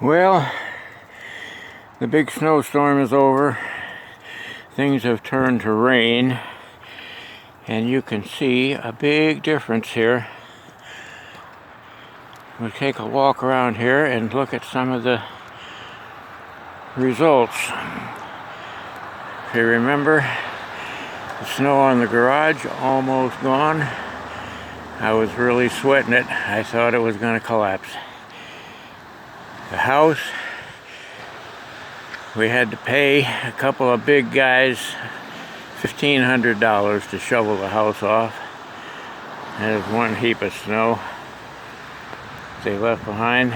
Well, the big snowstorm is over. Things have turned to rain, and you can see a big difference here. We'll take a walk around here and look at some of the results. If you remember, the snow on the garage almost gone. I was really sweating it. I thought it was going to collapse. The house, we had to pay a couple of big guys $1,500 to shovel the house off. There's one heap of snow they left behind,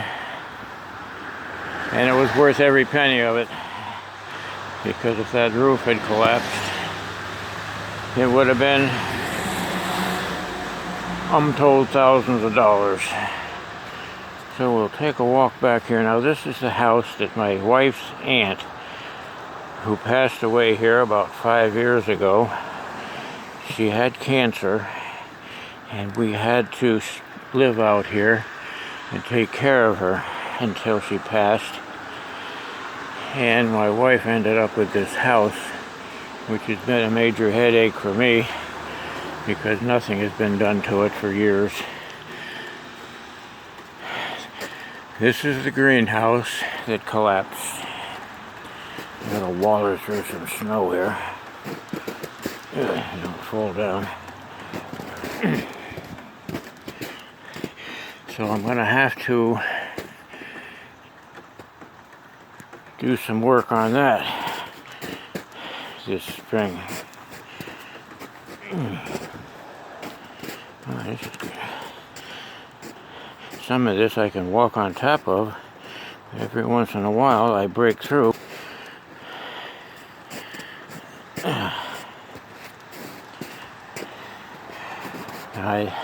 and it was worth every penny of it, because if that roof had collapsed, it would have been untold thousands of dollars. So we'll take a walk back here. Now this is the house that my wife's aunt, who passed away here about 5 years ago, she had cancer, and we had to live out here and take care of her until she passed. And my wife ended up with this house, which has been a major headache for me because nothing has been done to it for years. This is the greenhouse that collapsed. I'm gonna water through some snow here. Don't fall down. So I'm gonna have to do some work on that this spring. Oh, this is good. Some of this I can walk on top of. Every once in a while I break through. I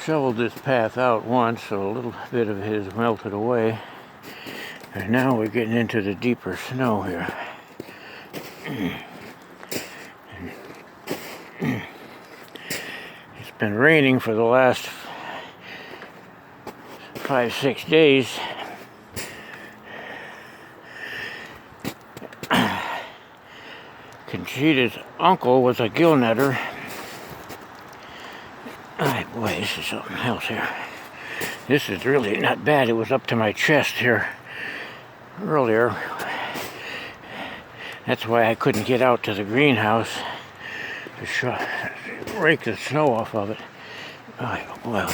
shoveled this path out once, so a little bit of it has melted away. And now we're getting into the deeper snow here. It's been raining for the last 5-6 days. Conchita's uncle was a gill netter. Boy, this is something else here. This is really not bad. It was up to my chest here earlier. That's why I couldn't get out to the greenhouse to rake the snow off of it. Well,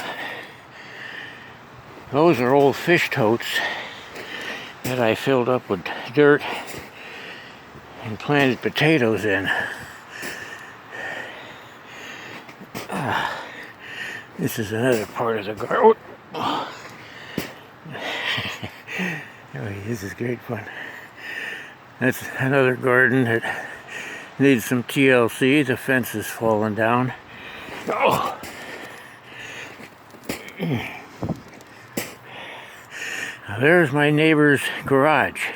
those are old fish totes that I filled up with dirt and planted potatoes in. This is another part of the garden. Oh, this is great fun. That's another garden that needs some TLC. The fence is falling down. Oh. Now there's my neighbor's garage.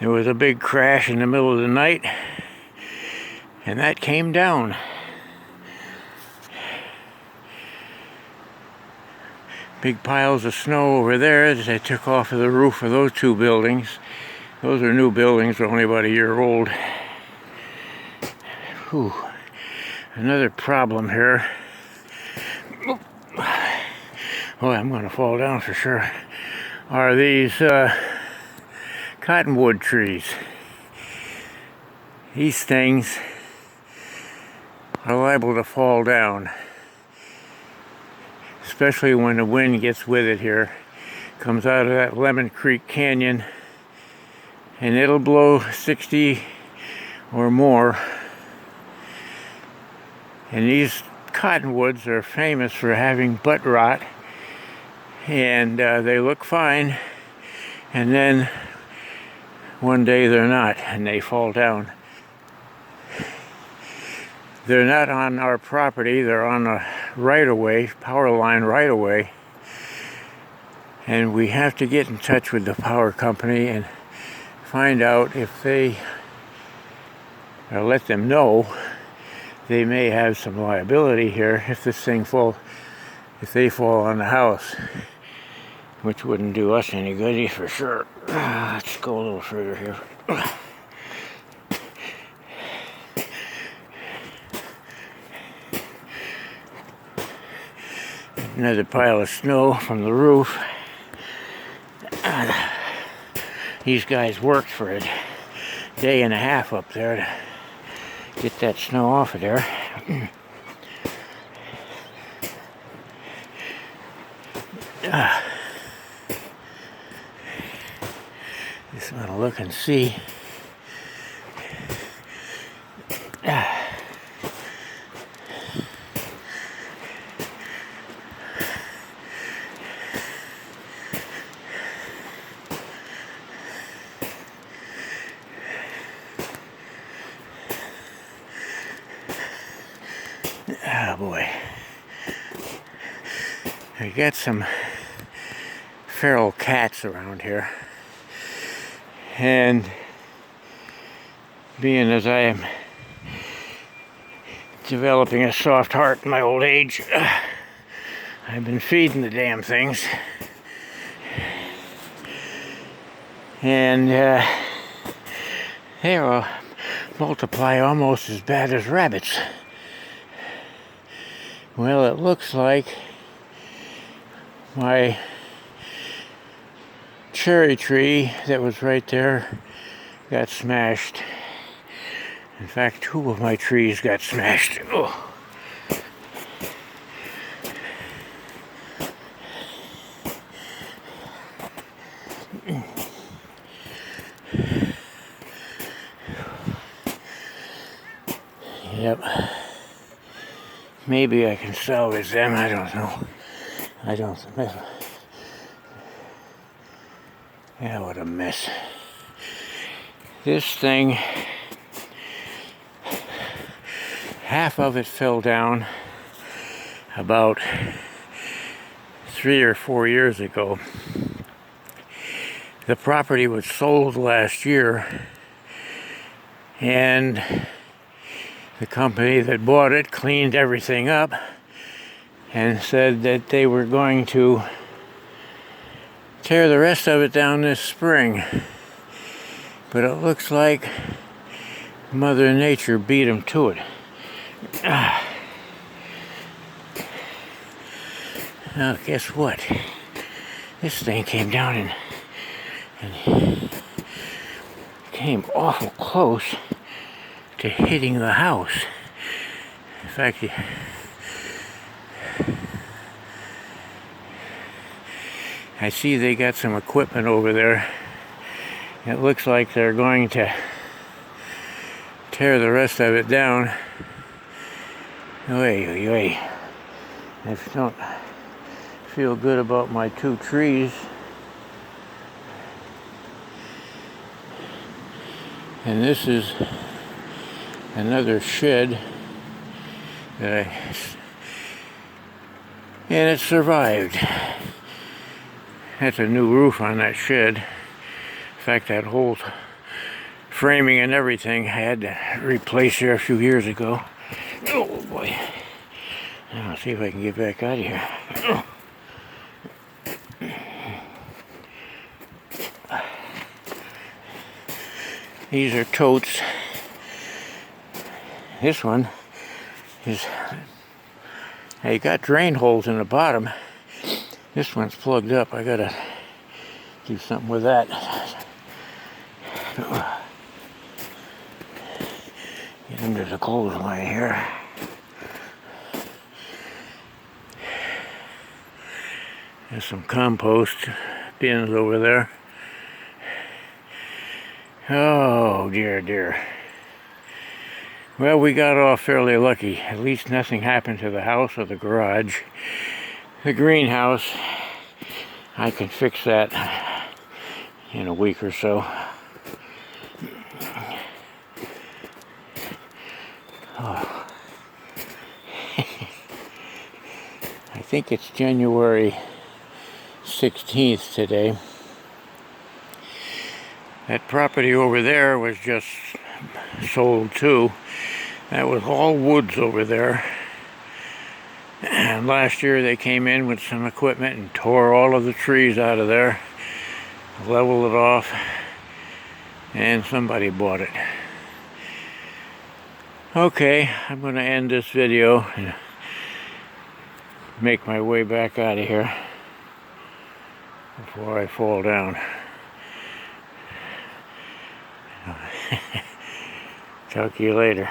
There was a big crash in the middle of the night, and that came down. Big piles of snow over there that they took off of the roof of those two buildings. Those are new buildings, they're only about a year old. Whew. Another problem here. Oh, I'm going to fall down for sure. Are these cottonwood trees. These things are liable to fall down, especially when the wind gets with it here. Comes out of that Lemon Creek Canyon, and it'll blow 60 or more. And these cottonwoods are famous for having butt rot, and they look fine, and then one day they're not, and they fall down. They're not on our property, they're on a right-of-way, power line right-of-way, and we have to get in touch with the power company and find out if they, or let them know they may have some liability here if this thing falls. if they fall on the house, which wouldn't do us any good for sure. Let's go a little further here. Another pile of snow from the roof. These guys worked for a day and a half up there to get that snow off of there. Just want to look and see. Oh boy. I got some feral cats around here. And being as I am developing a soft heart in my old age, I've been feeding the damn things. And they will multiply almost as bad as rabbits. Well, it looks like my cherry tree that was right there got smashed. In fact, 2 of my trees got smashed. Oh. Yep. Maybe I can salvage them, I don't know. I don't know. Yeah, what a mess. This thing, half of it fell down about 3 or 4 years ago. The property was sold last year, and the company that bought it cleaned everything up and said that they were going to tear the rest of it down this spring. But it looks like Mother Nature beat them to it. Now, guess what? This thing came down and came awful close to hitting the house. In fact, I see they got some equipment over there. It looks like they're going to tear the rest of it down. I don't feel good about my 2 trees. And this is another shed that and it survived. That's a new roof on that shed. In fact, that whole framing and everything I had to replace here a few years ago. Oh boy. Now let's see if I can get back out of here. These are totes. This one is, you got drain holes in the bottom. This one's plugged up. I gotta do something with that. Get into the clothesline here. There's some compost bins over there. Oh dear, dear. Well, we got off fairly lucky. At least nothing happened to the house or the garage. The greenhouse, I can fix that in a week or so. Oh. I think it's January 16th today. That property over there was just sold too. That was all woods over there. And last year they came in with some equipment and tore all of the trees out of there, leveled it off, and somebody bought it. Okay, I'm going to end this video and make my way back out of here before I fall down. Talk to you later.